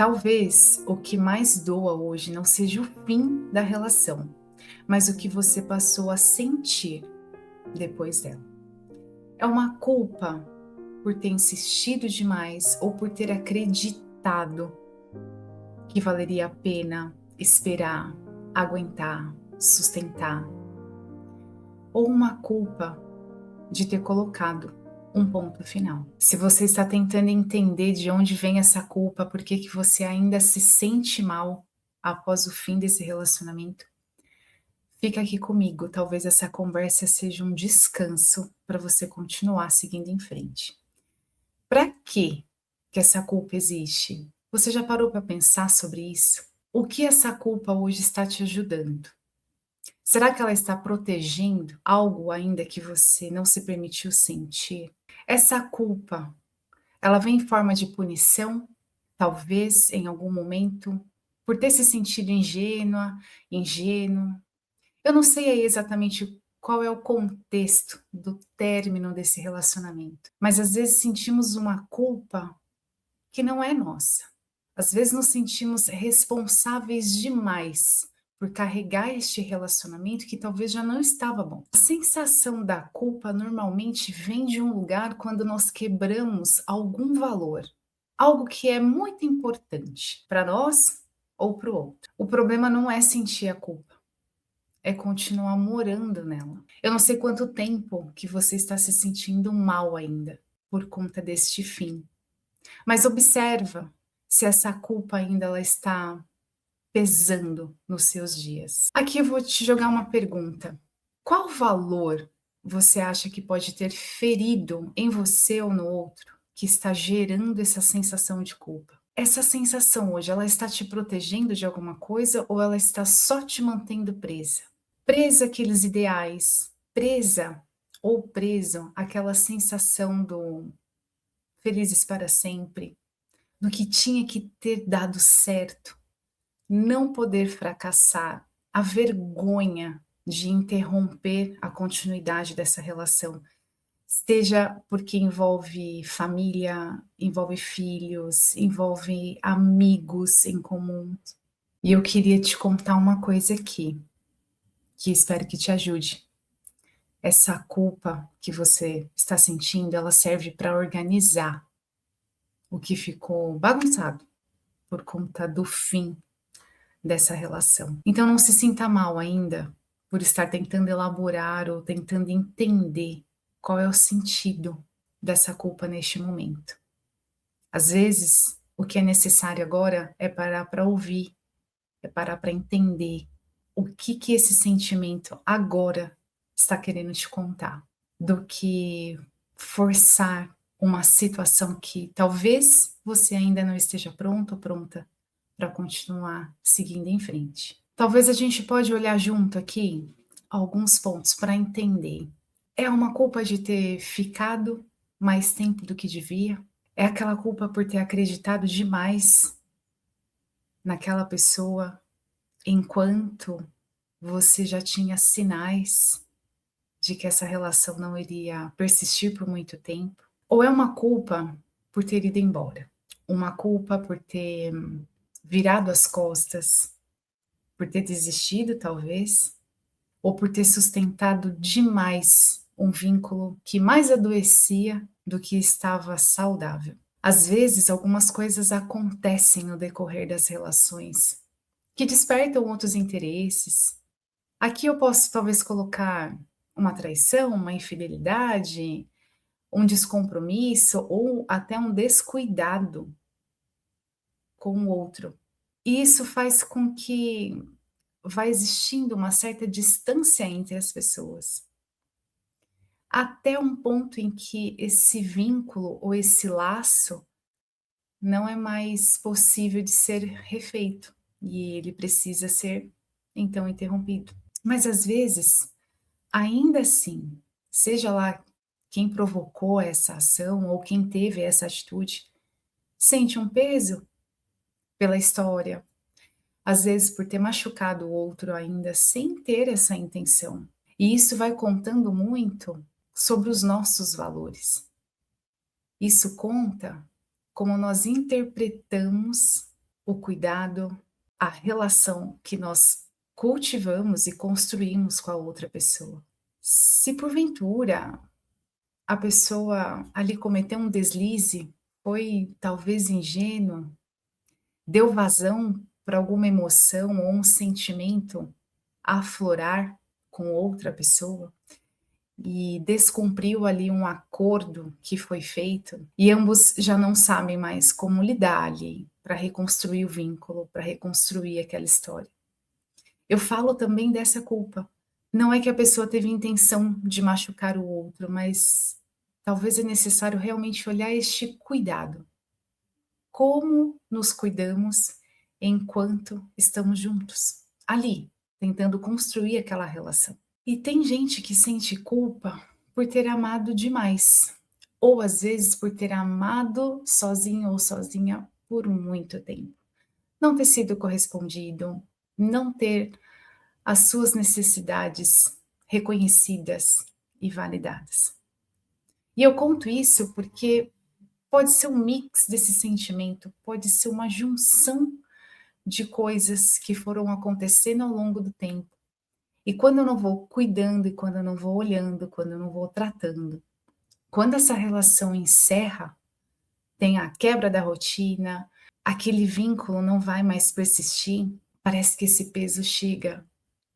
Talvez o que mais doa hoje não seja o fim da relação, mas o que você passou a sentir depois dela. É uma culpa por ter insistido demais ou por ter acreditado que valeria a pena esperar, aguentar, sustentar, ou uma culpa de ter colocado um ponto final. Se você está tentando entender de onde vem essa culpa, por que que você ainda se sente mal após o fim desse relacionamento, fica aqui comigo. Talvez essa conversa seja um descanso para você continuar seguindo em frente. Para que essa culpa existe? Você já parou para pensar sobre isso? O que essa culpa hoje está te ajudando? Será que ela está protegendo algo ainda que você não se permitiu sentir? Essa culpa, ela vem em forma de punição, talvez em algum momento, por ter se sentido ingênua, ingênuo. Eu não sei aí exatamente qual é o contexto do término desse relacionamento, mas às vezes sentimos uma culpa que não é nossa. Às vezes nos sentimos responsáveis demais por carregar este relacionamento que talvez já não estava bom. A sensação da culpa normalmente vem de um lugar quando nós quebramos algum valor, algo que é muito importante para nós ou para o outro. O problema não é sentir a culpa, é continuar morando nela. Eu não sei quanto tempo que você está se sentindo mal ainda por conta deste fim, mas observa se essa culpa ainda ela está pesando nos seus dias. Aqui eu vou te jogar uma pergunta. Qual valor você acha que pode ter ferido em você ou no outro que está gerando essa sensação de culpa? Essa sensação hoje, ela está te protegendo de alguma coisa ou ela está só te mantendo presa? Presa àqueles ideais, presa ou preso àquela sensação do felizes para sempre, do que tinha que ter dado certo, não poder fracassar, a vergonha de interromper a continuidade dessa relação, seja porque envolve família, envolve filhos, envolve amigos em comum. E eu queria te contar uma coisa aqui, que espero que te ajude. Essa culpa que você está sentindo, ela serve para organizar o que ficou bagunçado por conta do fim dessa relação. Então não se sinta mal ainda por estar tentando elaborar ou tentando entender qual é o sentido dessa culpa neste momento. Às vezes, o que é necessário agora é parar para ouvir, é parar para entender o que que esse sentimento agora está querendo te contar, do que forçar uma situação que talvez você ainda não esteja pronto ou pronta para continuar seguindo em frente. Talvez a gente pode olhar junto aqui alguns pontos para entender. É uma culpa de ter ficado mais tempo do que devia? É aquela culpa por ter acreditado demais naquela pessoa enquanto você já tinha sinais de que essa relação não iria persistir por muito tempo? Ou é uma culpa por ter ido embora? Uma culpa por ter virado as costas, por ter desistido, talvez, ou por ter sustentado demais um vínculo que mais adoecia do que estava saudável. Às vezes, algumas coisas acontecem no decorrer das relações que despertam outros interesses. Aqui eu posso talvez colocar uma traição, uma infidelidade, um descompromisso ou até um descuidado com o outro. E isso faz com que vai existindo uma certa distância entre as pessoas, até um ponto em que esse vínculo ou esse laço não é mais possível de ser refeito e ele precisa ser então interrompido. Mas às vezes, ainda assim, seja lá quem provocou essa ação ou quem teve essa atitude, sente um peso pela história, às vezes por ter machucado o outro ainda sem ter essa intenção. E isso vai contando muito sobre os nossos valores. Isso conta como nós interpretamos o cuidado, a relação que nós cultivamos e construímos com a outra pessoa. Se porventura a pessoa ali cometeu um deslize, foi talvez ingênuo, deu vazão para alguma emoção ou um sentimento aflorar com outra pessoa e descumpriu ali um acordo que foi feito, e ambos já não sabem mais como lidar ali para reconstruir o vínculo, para reconstruir aquela história. Eu falo também dessa culpa. Não é que a pessoa teve intenção de machucar o outro, mas talvez é necessário realmente olhar este cuidado. Como nos cuidamos enquanto estamos juntos, ali, tentando construir aquela relação. E tem gente que sente culpa por ter amado demais, ou às vezes por ter amado sozinho ou sozinha por muito tempo. Não ter sido correspondido, não ter as suas necessidades reconhecidas e validadas. E eu conto isso porque pode ser um mix desse sentimento, pode ser uma junção de coisas que foram acontecendo ao longo do tempo. E quando eu não vou cuidando, e quando eu não vou olhando, quando eu não vou tratando, quando essa relação encerra, tem a quebra da rotina, aquele vínculo não vai mais persistir, parece que esse peso chega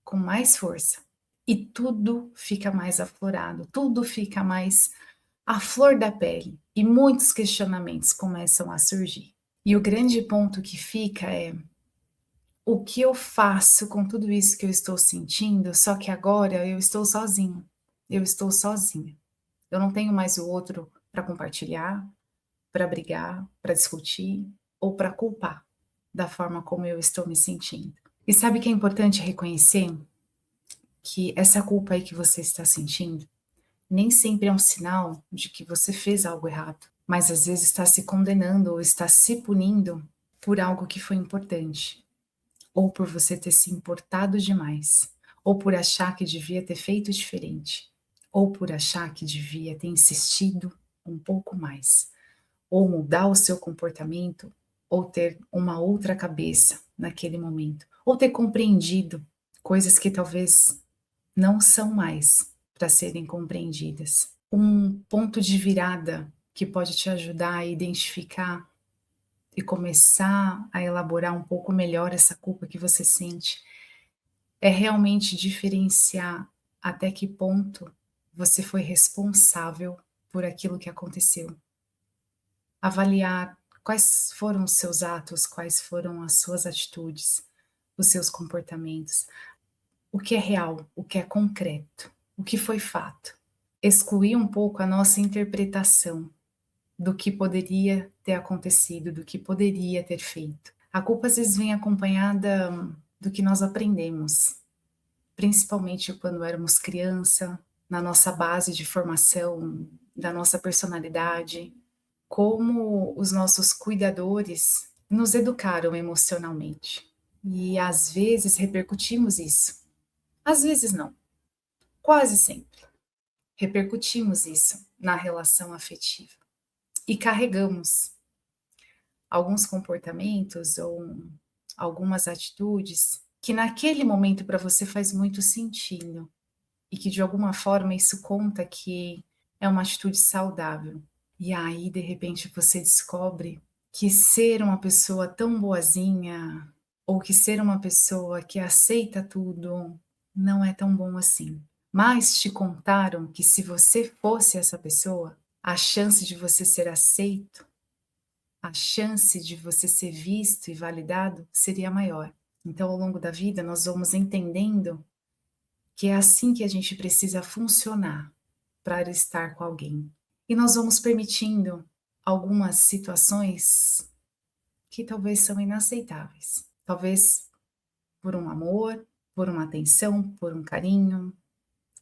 com mais força e tudo fica mais aflorado, tudo fica mais à flor da pele e muitos questionamentos começam a surgir. E o grande ponto que fica é: o que eu faço com tudo isso que eu estou sentindo, só que agora eu estou sozinho, eu estou sozinha. Eu não tenho mais o outro para compartilhar, para brigar, para discutir ou para culpar da forma como eu estou me sentindo. E sabe que é importante reconhecer que essa culpa aí que você está sentindo nem sempre é um sinal de que você fez algo errado, mas às vezes está se condenando ou está se punindo por algo que foi importante, ou por você ter se importado demais, ou por achar que devia ter feito diferente, ou por achar que devia ter insistido um pouco mais, ou mudar o seu comportamento, ou ter uma outra cabeça naquele momento, ou ter compreendido coisas que talvez não são mais para serem compreendidas. Um ponto de virada que pode te ajudar a identificar e começar a elaborar um pouco melhor essa culpa que você sente é realmente diferenciar até que ponto você foi responsável por aquilo que aconteceu. Avaliar quais foram os seus atos, quais foram as suas atitudes, os seus comportamentos, o que é real, o que é concreto, o que foi fato. Excluir um pouco a nossa interpretação do que poderia ter acontecido, do que poderia ter feito. A culpa às vezes vem acompanhada do que nós aprendemos, principalmente quando éramos criança, na nossa base de formação, da nossa personalidade, como os nossos cuidadores nos educaram emocionalmente. E às vezes repercutimos isso. Às vezes não, quase sempre. Repercutimos isso na relação afetiva. E carregamos alguns comportamentos ou algumas atitudes que naquele momento para você faz muito sentido e que de alguma forma isso conta que é uma atitude saudável. E aí, de repente, você descobre que ser uma pessoa tão boazinha ou que ser uma pessoa que aceita tudo não é tão bom assim. Mas te contaram que se você fosse essa pessoa, a chance de você ser aceito, a chance de você ser visto e validado seria maior. Então, ao longo da vida, nós vamos entendendo que é assim que a gente precisa funcionar para estar com alguém. E nós vamos permitindo algumas situações que talvez são inaceitáveis. Talvez por um amor, por uma atenção, por um carinho,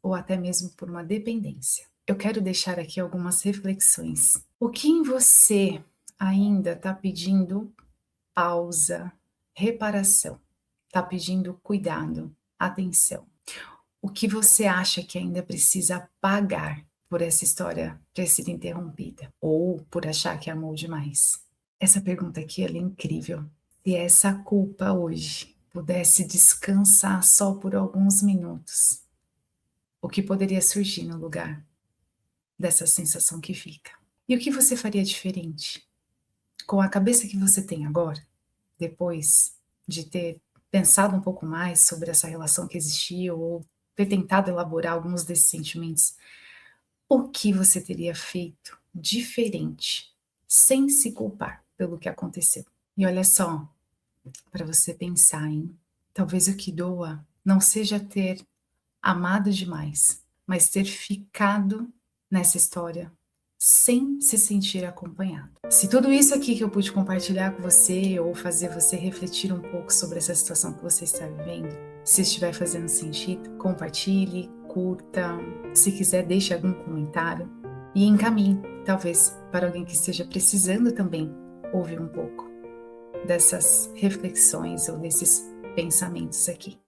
ou até mesmo por uma dependência. Eu quero deixar aqui algumas reflexões. O que em você ainda está pedindo pausa, reparação? Está pedindo cuidado, atenção? O que você acha que ainda precisa pagar por essa história ter sido interrompida? Ou por achar que amou demais? Essa pergunta aqui ela é incrível. Se essa culpa hoje pudesse descansar só por alguns minutos, o que poderia surgir no lugar dessa sensação que fica? E o que você faria diferente? Com a cabeça que você tem agora, depois de ter pensado um pouco mais sobre essa relação que existiu ou ter tentado elaborar alguns desses sentimentos, o que você teria feito diferente, sem se culpar pelo que aconteceu? E olha só, para você pensar, hein? Talvez o que doa não seja ter amado demais, mas ter ficado nessa história sem se sentir acompanhado. Se tudo isso aqui que eu pude compartilhar com você ou fazer você refletir um pouco sobre essa situação que você está vivendo, se estiver fazendo sentido, compartilhe, curta, se quiser deixe algum comentário e encaminhe, talvez para alguém que esteja precisando também ouvir um pouco dessas reflexões ou desses pensamentos aqui.